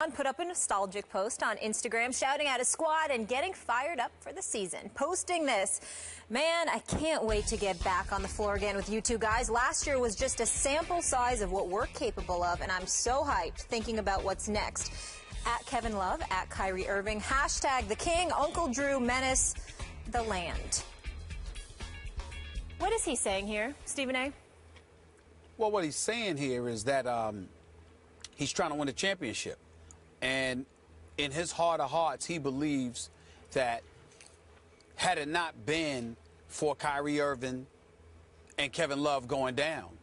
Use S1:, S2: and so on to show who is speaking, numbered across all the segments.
S1: LeBron put up a nostalgic post on Instagram shouting at his squad and getting fired up for the season. Posting this, "Man, I can't wait to get back on the floor again with you two guys. Last year was just a sample size of what we're capable of, and I'm so hyped thinking about what's next." At Kevin Love, at Kyrie Irving, hashtag the King, Uncle Drew, menace the land. What is he saying here, Stephen A?
S2: Well, what he's saying here is that he's trying to win a championship. And in his heart of hearts, he believes that had it not been for Kyrie Irving and Kevin Love going down,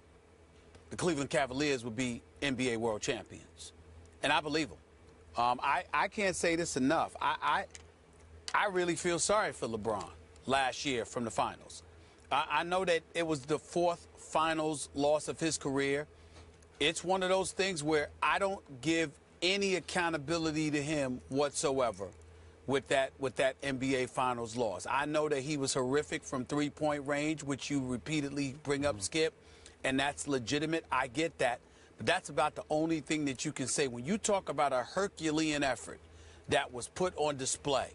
S2: the Cleveland Cavaliers would be NBA world champions. And I believe him. I can't say this enough. I really feel sorry for LeBron last year from the finals. I know that it was the fourth finals loss of his career. It's one of those things where I don't give any accountability to him whatsoever with that NBA finals loss. I know that he was horrific from three-point range, which you repeatedly bring up, Skip, and that's legitimate. I get that. But that's about the only thing that you can say. When you talk about a Herculean effort that was put on display,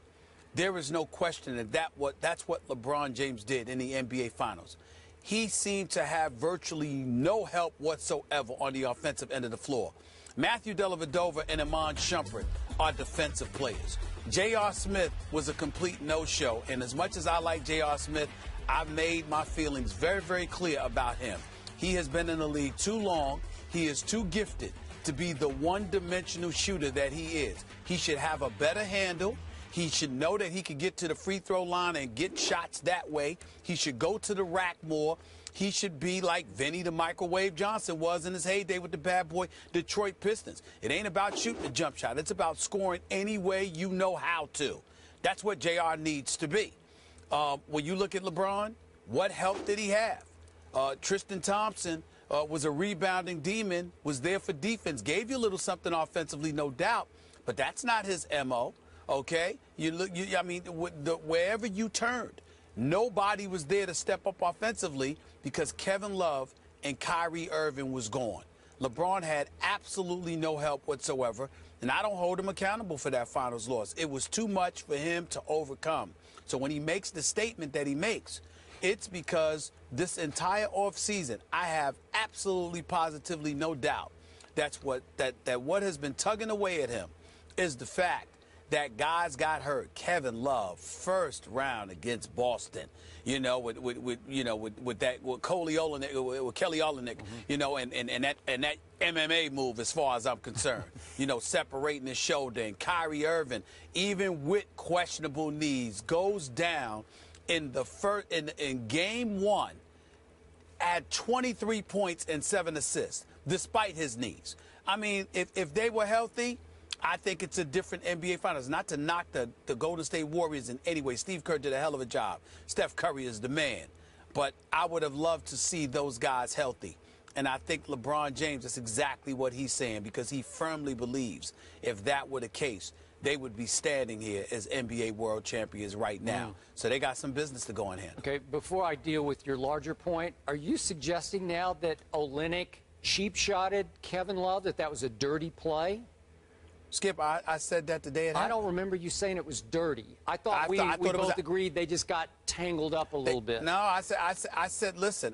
S2: there is no question that that's what LeBron James did in the NBA Finals. He seemed to have virtually no help whatsoever on the offensive end of the floor. Matthew Dellavedova and Iman Shumpert are defensive players. J.R. Smith was a complete no-show, and as much as I like J.R. Smith, I've made my feelings very, very clear about him. He has been in the league too long. He is too gifted to be the one-dimensional shooter that he is. He should have a better handle. He should know that he could get to the free throw line and get shots that way. He should go to the rack more. He should be like Vinny the Microwave Johnson was in his heyday with the bad boy Detroit Pistons. It ain't about shooting a jump shot. It's about scoring any way you know how to. That's what JR needs to be. When you look at LeBron, what help did he have? Tristan Thompson was a rebounding demon, was there for defense, gave you a little something offensively, no doubt, but that's not his MO. Okay, I mean, wherever you turned, nobody was there to step up offensively because Kevin Love and Kyrie Irving was gone. LeBron had absolutely no help whatsoever, and I don't hold him accountable for that finals loss. It was too much for him to overcome. So when he makes the statement that he makes, it's because this entire offseason, I have absolutely positively no doubt that what has been tugging away at him is the fact that guys got hurt. Kevin Love, first round against Boston, with Kelly Olynyk, and that MMA move as far as I'm concerned, separating his shoulder, and Kyrie Irving, even with questionable knees, goes down in game one at 23 points and 7 assists, despite his knees. I mean, if they were healthy, I think it's a different NBA Finals. Not to knock the Golden State Warriors in any way. Steve Kerr did a hell of a job. Steph Curry is the man. But I would have loved to see those guys healthy. And I think LeBron James, that's exactly what he's saying, because he firmly believes if that were the case, they would be standing here as NBA world champions right now. So they got some business to go in hand.
S3: Okay, before I deal with your larger point, are you suggesting now that Olynyk cheap-shotted Kevin Love, that was a dirty play?
S2: Skip, I said that today.
S3: I don't remember you saying it was dirty. I thought we both agreed they just got tangled up a little bit.
S2: No, I said, listen,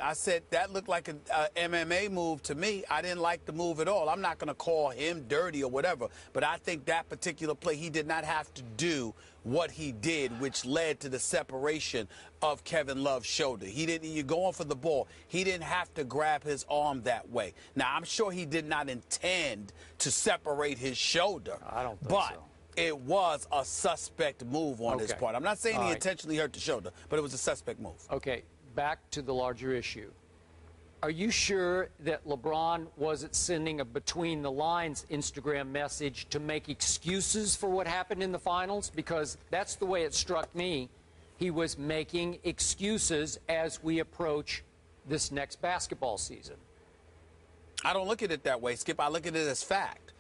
S2: that looked like an MMA move to me. I didn't like the move at all. I'm not going to call him dirty or whatever, but I think that particular play, he did not have to do what he did, which led to the separation of Kevin Love's shoulder. You're going for the ball. He didn't have to grab his arm that way. Now, I'm sure he did not intend to separate his shoulder.
S3: I don't think
S2: but
S3: so.
S2: It was a suspect move on his part. I'm not saying he intentionally hurt the shoulder, but it was a suspect move.
S3: Okay, back to the larger issue. Are you sure that LeBron wasn't sending a between-the-lines Instagram message to make excuses for what happened in the finals? Because that's the way it struck me. He was making excuses as we approach this next basketball season.
S2: I don't look at it that way, Skip. I look at it as fact.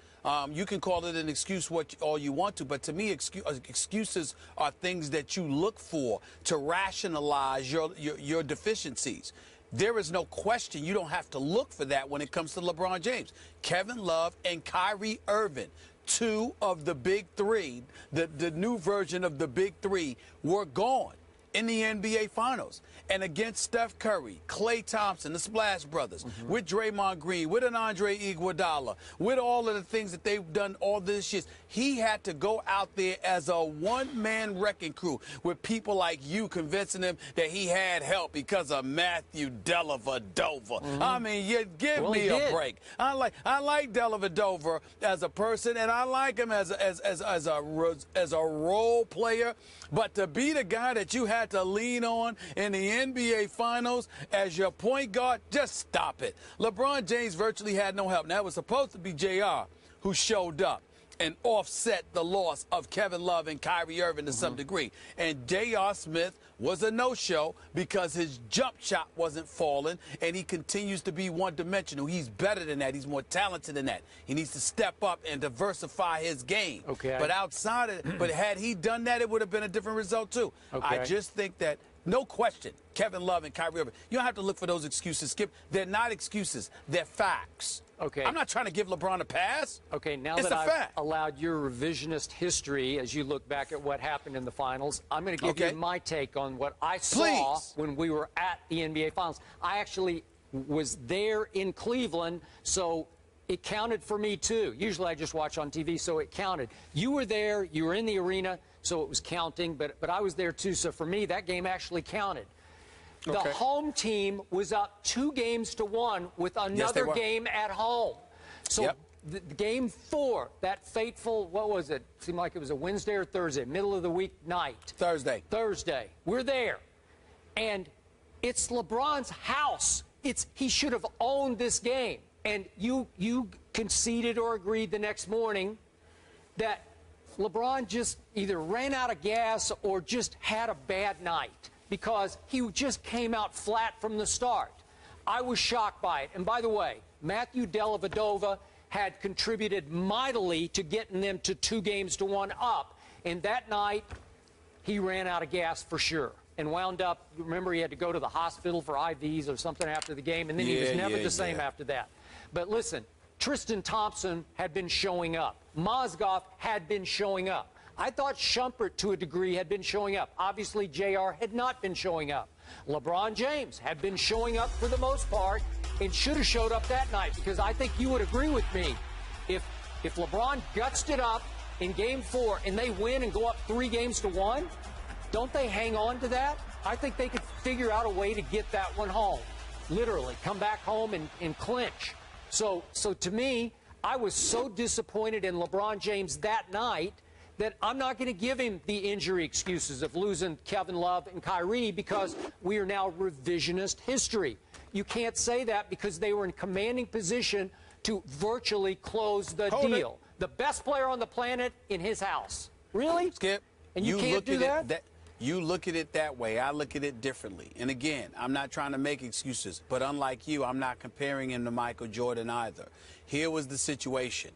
S2: You can call it an excuse all you want to, but to me, excuses are things that you look for to rationalize your deficiencies. There is no question you don't have to look for that when it comes to LeBron James. Kevin Love and Kyrie Irving, two of the big three, the new version of the big three, were gone in the NBA Finals. And against Steph Curry, Klay Thompson, the Splash Brothers, with Draymond Green, with an Andre Iguodala, with all of the things that they've done all this year, he had to go out there as a one-man wrecking crew with people like you convincing him that he had help because of Matthew Dellavedova. I mean, you give me a break. I like Dellavedova as a person, and I like him as a role player. But to be the guy that you had to lean on in the NBA Finals as your point guard, just stop it. LeBron James virtually had no help. Now, it was supposed to be JR who showed up and offset the loss of Kevin Love and Kyrie Irving to some degree. And J.R. Smith was a no-show because his jump shot wasn't falling, and he continues to be one-dimensional. He's better than that. He's more talented than that. He needs to step up and diversify his game.
S3: Okay.
S2: But outside of it, but had he done that, it would have been a different result, too.
S3: Okay.
S2: I just think that, no question, Kevin Love and Kyrie Irving, you don't have to look for those excuses, Skip. They're not excuses. They're facts.
S3: Okay.
S2: I'm not trying to give LeBron a pass.
S3: Okay, now
S2: it's
S3: that I've
S2: fact.
S3: allowed your revisionist history as you look back at what happened in the finals, I'm going to give you my take on what I saw when we were at the NBA Finals. I actually was there in Cleveland, so it counted for me, too. Usually I just watch on TV, so it counted. You were there. You were in the arena, so it was counting, but I was there, too. So for me, that game actually counted. The home team was up 2-1 with another game at home. So the game 4, that fateful, what was it? Seemed like it was a Wednesday or Thursday, middle of the week night.
S2: Thursday.
S3: We're there. And it's LeBron's house. He should have owned this game. And you conceded or agreed the next morning that LeBron just either ran out of gas or just had a bad night, because he just came out flat from the start. I was shocked by it. And by the way, Matthew Dellavedova had contributed mightily to getting them to 2-1 up. And that night, he ran out of gas for sure and wound up, remember, he had to go to the hospital for IVs or something after the game, and then he was never the same after that. But listen, Tristan Thompson had been showing up. Mozgov had been showing up. I thought Shumpert, to a degree, had been showing up. Obviously, JR had not been showing up. LeBron James had been showing up for the most part and should have showed up that night, because I think you would agree with me. If LeBron gutsed it up in Game 4 and they win and go up 3-1, don't they hang on to that? I think they could figure out a way to get that one home. Literally, come back home and clinch. So to me, I was so disappointed in LeBron James that night that I'm not going to give him the injury excuses of losing Kevin Love and Kyrie, because we are now revisionist history. You can't say that, because they were in commanding position to virtually close the deal. The best player on the planet in his house. Really?
S2: Skip,
S3: and you can't do that?
S2: You look at it that way. I look at it differently. And again, I'm not trying to make excuses, but unlike you, I'm not comparing him to Michael Jordan either. Here was the situation.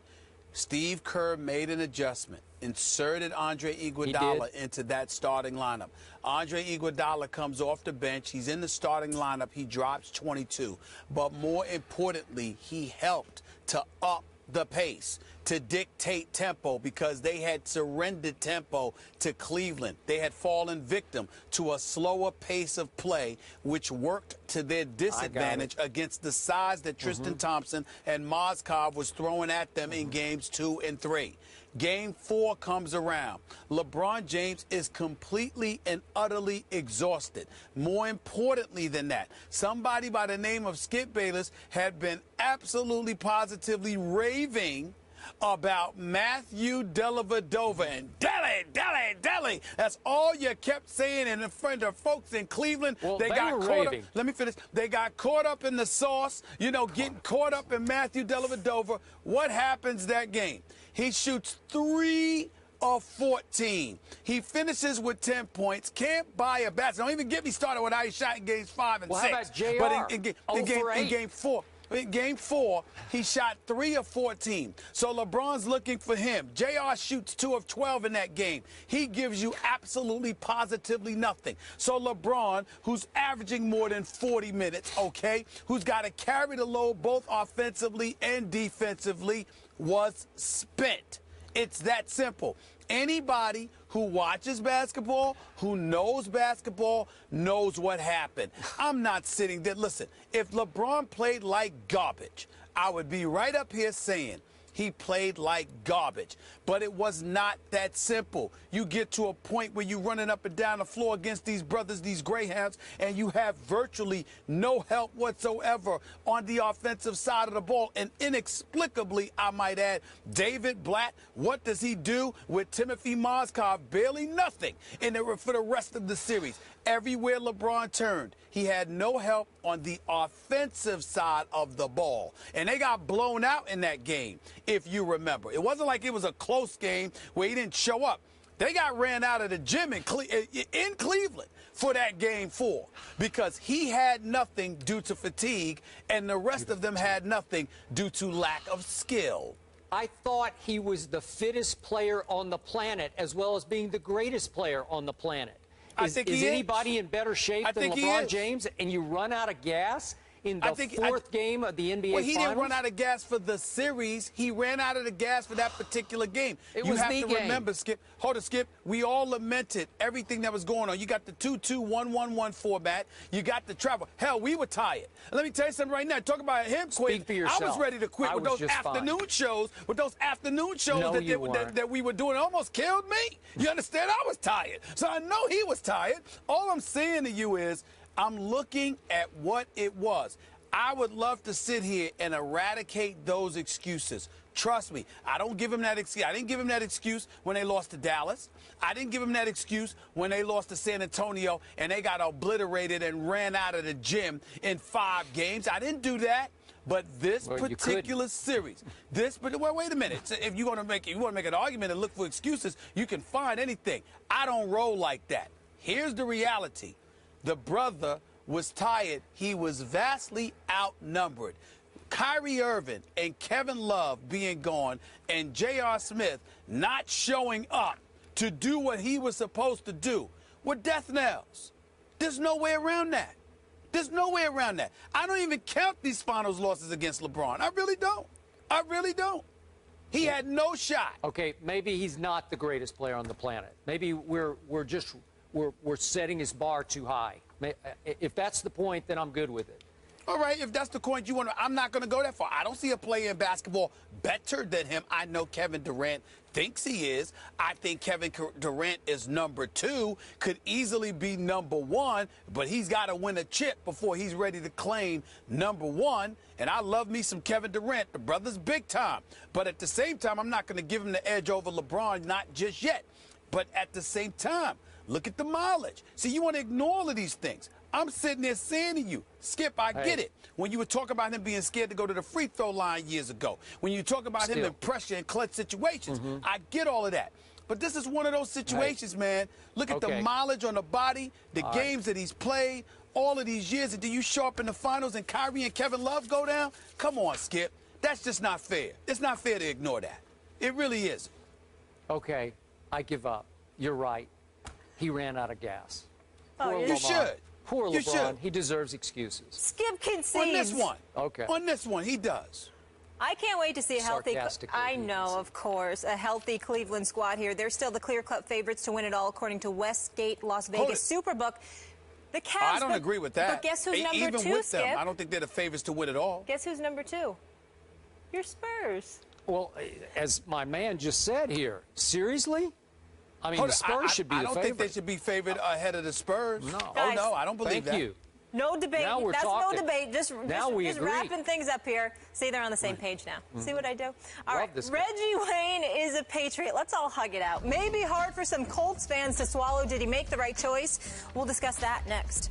S2: Steve Kerr made an adjustment, inserted Andre Iguodala into that starting lineup. Andre Iguodala comes off the bench. He's in the starting lineup. He drops 22. But more importantly, he helped to up the pace, to dictate tempo, because they had surrendered tempo to Cleveland. They had fallen victim to a slower pace of play, which worked to their disadvantage against the size that Tristan Thompson and Mozgov was throwing at them in games 2 and 3. Game 4 comes around. LeBron James is completely and utterly exhausted. More importantly than that, somebody by the name of Skip Bayless had been absolutely positively raving about Matthew Dellavedova and Delly. That's all you kept saying in front of folks in Cleveland.
S3: Well,
S2: they got caught up. Let me finish. They got caught up in the sauce, getting caught up in Matthew Dellavedova. What happens that game? He shoots 3 of 14. He finishes with 10 points. Can't buy a basket. Don't even get me started with how he shot in games 5 and 6.
S3: How about JR?
S2: But in game 4. In Game 4, he shot 3 of 14. So LeBron's looking for him. JR shoots 2 of 12 in that game. He gives you absolutely positively nothing. So LeBron, who's averaging more than 40 minutes, who's got to carry the load both offensively and defensively, was spent. It's that simple. Anybody who watches basketball, who knows basketball, knows what happened. I'm not sitting there. Listen, if LeBron played like garbage, I would be right up here saying he played like garbage. But it was not that simple. You get to a point where you're running up and down the floor against these brothers, these Greyhounds, and you have virtually no help whatsoever on the offensive side of the ball. And inexplicably, I might add, David Blatt, what does he do with Timothy Mozgov? Barely nothing for the rest of the series. Everywhere LeBron turned, he had no help on the offensive side of the ball. And they got blown out in that game, if you remember. It wasn't like it was a close game where he didn't show up. They got ran out of the gym in Cleveland for that game 4 because he had nothing due to fatigue and the rest of them had nothing due to lack of skill.
S3: I thought he was the fittest player on the planet as well as being the greatest player on the planet. Is anybody in better shape than LeBron James? And you run out of gas in the fourth game of the NBA Finals?
S2: Well, he didn't run out of gas for the series. He ran out of the gas for that particular game. You have to remember, Skip. Hold it, Skip. We all lamented everything that was going on. You got the 2-2-1-1-1 format. You got the travel. Hell, we were tired. Let me tell you something right now. Talk about him quitting.
S3: Speak for yourself.
S2: I was ready to quit with those afternoon shows. With those afternoon shows that we were doing. It almost killed me. You understand? I was tired. So I know he was tired. All I'm saying to you is, I'm looking at what it was. I would love to sit here and eradicate those excuses. Trust me, I don't give him that excuse. I didn't give him that excuse when they lost to Dallas. I didn't give him that excuse when they lost to San Antonio and they got obliterated and ran out of the gym in 5 games. I didn't do that. But this particular series, well, wait a minute. So if you want to make an argument and look for excuses, you can find anything. I don't roll like that. Here's the reality. The brother was tired. He was vastly outnumbered. Kyrie Irving and Kevin Love being gone and J.R. Smith not showing up to do what he was supposed to do were death knells. There's no way around that. There's no way around that. I don't even count these finals losses against LeBron. I really don't. I really don't. He had no shot.
S3: Okay, maybe he's not the greatest player on the planet. Maybe we're setting his bar too high. If that's the point, then I'm good with it.
S2: All right, if that's the point you want to, I'm not going to go that far. I don't see a player in basketball better than him. I know Kevin Durant thinks he is. I think Kevin Durant is number 2, could easily be number 1, but he's got to win a chip before he's ready to claim number 1. And I love me some Kevin Durant. The brother's big time. But at the same time, I'm not going to give him the edge over LeBron, not just yet. But at the same time, look at the mileage. See, you want to ignore all of these things. I'm sitting there saying to you, Skip, I get it. When you were talking about him being scared to go to the free throw line years ago, when you talk about him in pressure and clutch situations, I get all of that. But this is one of those situations, man. Look at the mileage on the body, the games that he's played, all of these years. And do you show up in the finals and Kyrie and Kevin Love go down? Come on, Skip. That's just not fair. It's not fair to ignore that. It really is.
S3: Okay, I give up. You're right. He ran out of gas.
S2: You should.
S3: Poor LeBron. He deserves excuses.
S1: Skip concedes.
S2: On this one.
S3: Okay.
S2: On this one, he does.
S1: I can't wait to see a healthy. I know, of course, a healthy Cleveland squad here. They're still the clear-cut favorites to win it all, according to Westgate Las Vegas Superbook. The Cavs.
S2: I don't agree with that.
S1: But guess who's number 2,
S2: Even with
S1: Skip?
S2: them, I don't think they're the favorites to win it all.
S1: Guess who's number 2? Your Spurs.
S3: Well, as my man just said here, seriously? I mean, the Spurs should be the favorite.
S2: I don't think they should be favored ahead of the Spurs.
S3: No.
S2: Oh, no, I don't believe that.
S3: Thank you.
S1: No debate.
S3: Now we're talking.
S1: No debate. Just wrapping things up here. See, they're on the same page now. See what I do? All right. Reggie Wayne is a Patriot. Let's all hug it out. Maybe hard for some Colts fans to swallow. Did he make the right choice? We'll discuss that next.